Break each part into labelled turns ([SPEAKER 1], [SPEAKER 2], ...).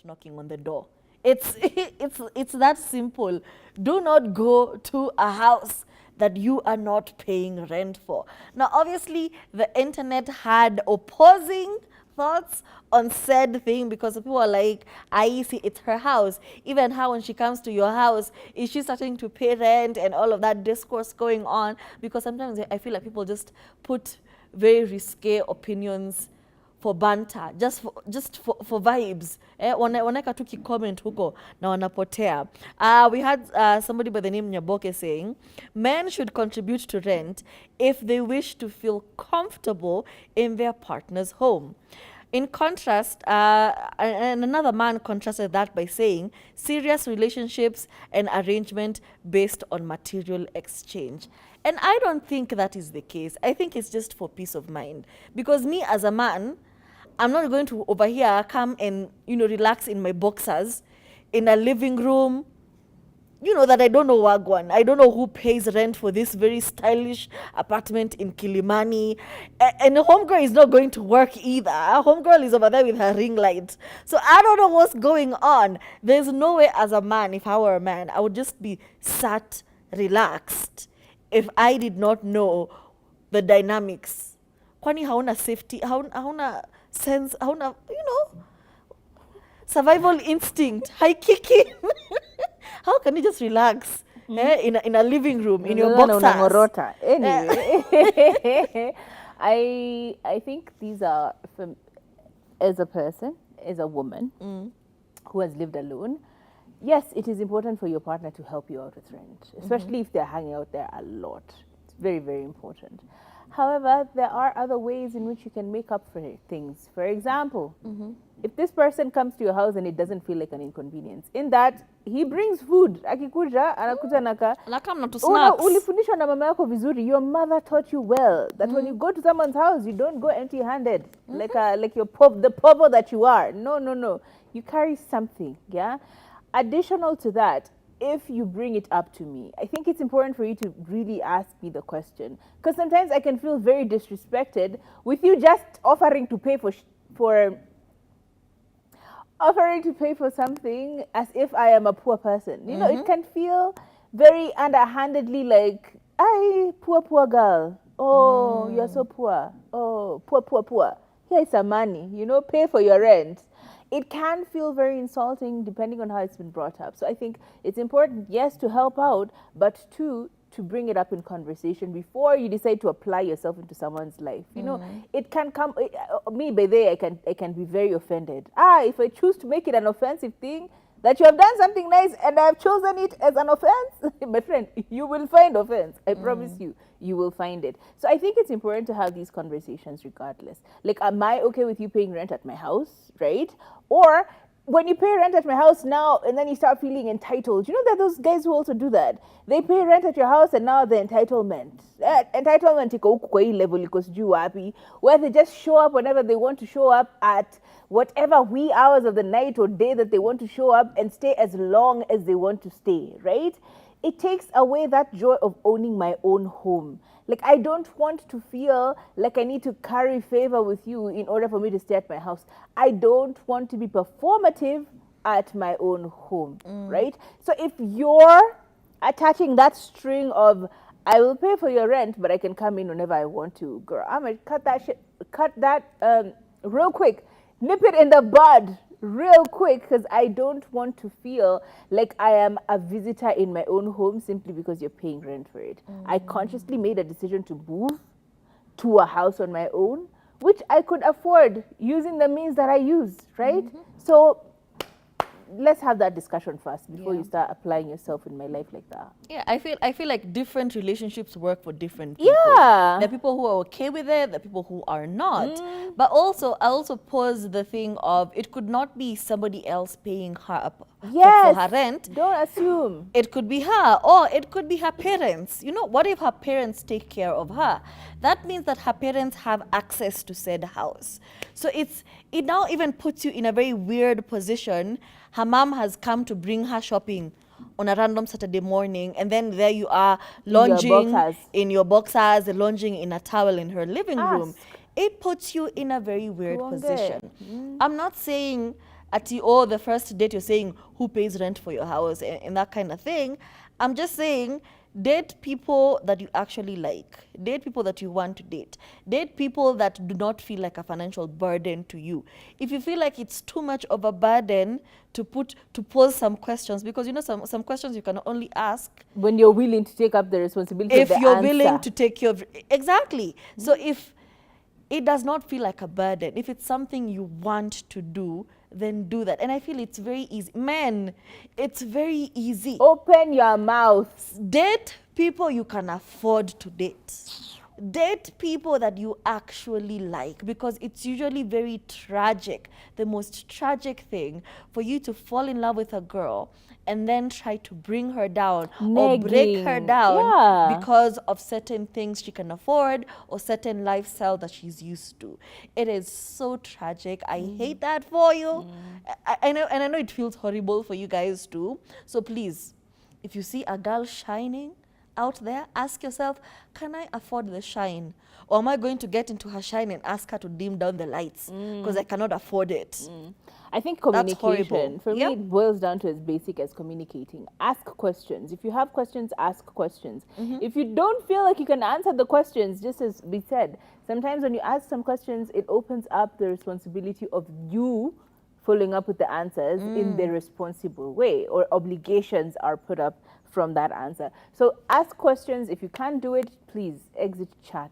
[SPEAKER 1] not knocking on the door. It's it's that simple. Do not go to a house that you are not paying rent for. Now, obviously, the internet had opposing thoughts on said thing because people are like, I see it's her house. Even how when she comes to your house, is she starting to pay rent and all of that discourse going on? Because sometimes I feel like people just put very risque opinions for banter, just for vibes. Wanaweka tu comment huko na wanapotea. We had somebody by the name Nyaboke saying, men should contribute to rent if they wish to feel comfortable in their partner's home. In contrast, and another man contrasted that by saying, serious relationships and arrangement based on material exchange. And I don't think that is the case. I think it's just for peace of mind. Because me as a man, I'm not going to over here come and, relax in my boxers in a living room. You know that I don't know Wagwan. I don't know who pays rent for this very stylish apartment in Kilimani. And the homegirl is not going to work either. Homegirl is over there with her ring light. So I don't know what's going on. There's no way as a man, if I were a man, I would just be sat relaxed if I did not know the dynamics. Kwani hauna safety, hauna sense, hauna, survival instinct, high kicking. How can you just relax in a living room, in your boxers?
[SPEAKER 2] Anyway, I think these are, as a person, as a woman who has lived alone, yes, it is important for your partner to help you out with rent, especially if they're hanging out there a lot. It's very, very important. However, there are other ways in which you can make up for things. For example, if this person comes to your house and it doesn't feel like an inconvenience, in that he brings food, akikuja anakuja naka ulifundishwa na mama yako vizuri, your mother taught you well that when you go to someone's house, you don't go empty-handed like the popo that you are. No, you carry something. Yeah. Additional to that, if you bring it up to me, I think it's important for you to really ask me the question, because sometimes I can feel very disrespected with you just offering to pay for something as if I am a poor person. You know, it can feel very underhandedly like, "Ay, poor girl. Oh, you're so poor. Oh, poor. Here is some money. Pay for your rent." It can feel very insulting depending on how it's been brought up. So I think it's important, yes, to help out, but two, to bring it up in conversation before you decide to apply yourself into someone's life. It can come, me by there, I can be very offended. If I choose to make it an offensive thing, that you have done something nice and I've chosen it as an offense, my friend, you will find offense. I promise you, you will find it. So I think it's important to have these conversations regardless. Like, am I okay with you paying rent at my house, right? Or when you pay rent at my house now and then you start feeling entitled, you know that those guys who also do that, they pay rent at your house and now the entitlement iko huku kwa hii level iko sijui wapi, where they just show up whenever they want to show up at whatever wee hours of the night or day that they want to show up and stay as long as they want to stay, right? It takes away that joy of owning my own home. Like, I don't want to feel like I need to curry favor with you in order for me to stay at my house. I don't want to be performative at my own home, right? So if you're attaching that string of, I will pay for your rent, but I can come in whenever I want to, girl, I'm going to cut that real quick. Nip it in the bud real quick, because I don't want to feel like I am a visitor in my own home simply because you're paying rent for it. I consciously made a decision to move to a house on my own, which I could afford using the means that I use, right? So let's have that discussion first before you start applying yourself in my life like that.
[SPEAKER 1] Yeah, I feel like different relationships work for different people.
[SPEAKER 2] Yeah.
[SPEAKER 1] There are people who are okay with it, there are people who are not. But also, I also pose the thing of, it could not be somebody else paying her up for her rent.
[SPEAKER 2] Don't assume.
[SPEAKER 1] It could be her, or it could be her parents. What if her parents take care of her? That means that her parents have access to said house. So it now even puts you in a very weird position. Her mom has come to bring her shopping on a random Saturday morning, and then there you are lounging in your boxers, lounging in a towel in her living room. It puts you in a very weird position. I'm not saying the first date you're saying who pays rent for your house and that kind of thing. I'm just saying, date people that you actually like. Date people that you want to date. Date people that do not feel like a financial burden to you. If you feel like it's too much of a burden to pose some questions, because some questions you can only ask
[SPEAKER 2] when you're willing to take up the responsibility
[SPEAKER 1] if
[SPEAKER 2] of the
[SPEAKER 1] you're
[SPEAKER 2] answer.
[SPEAKER 1] willing to take care of exactly. So if it does not feel like a burden, if it's something you want to do, then do that. And I feel it's very easy. Men, it's very easy.
[SPEAKER 2] Open your mouth.
[SPEAKER 1] Date people you can afford to date. Date people that you actually like, because it's usually very tragic, the most tragic thing, for you to fall in love with a girl and then try to bring her down or break her
[SPEAKER 2] Negging.
[SPEAKER 1] down
[SPEAKER 2] Yeah.
[SPEAKER 1] because of certain things she can afford or certain lifestyle that she's used to. It is so tragic. I hate that for you. I know, and I know it feels horrible for you guys too. So please, if you see a girl shining out there, ask yourself, can I afford the shine? Or am I going to get into her shine and ask her to dim down the lights because I cannot afford it?
[SPEAKER 2] I think
[SPEAKER 1] That's horrible.
[SPEAKER 2] communication, for me,
[SPEAKER 1] Yep.
[SPEAKER 2] it boils down to as basic as communicating. Ask questions. If you have questions, ask questions. If you don't feel like you can answer the questions, just as we said, sometimes when you ask some questions, it opens up the responsibility of you following up with the answers in the responsible way, or obligations are put up from that answer. So ask questions. If you can't do it, please exit chat.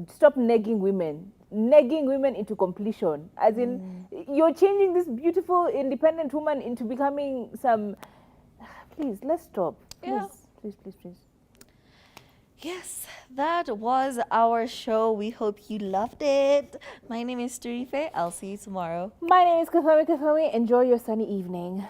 [SPEAKER 2] Stop negging women into completion, as in you're changing this beautiful independent woman into becoming some. Please, let's stop.
[SPEAKER 1] Yeah.
[SPEAKER 2] Please.
[SPEAKER 1] Yes, that was our show. We hope you loved it. My name is Tarife. I'll see you tomorrow.
[SPEAKER 2] My name is Kathomi. Enjoy your sunny evening.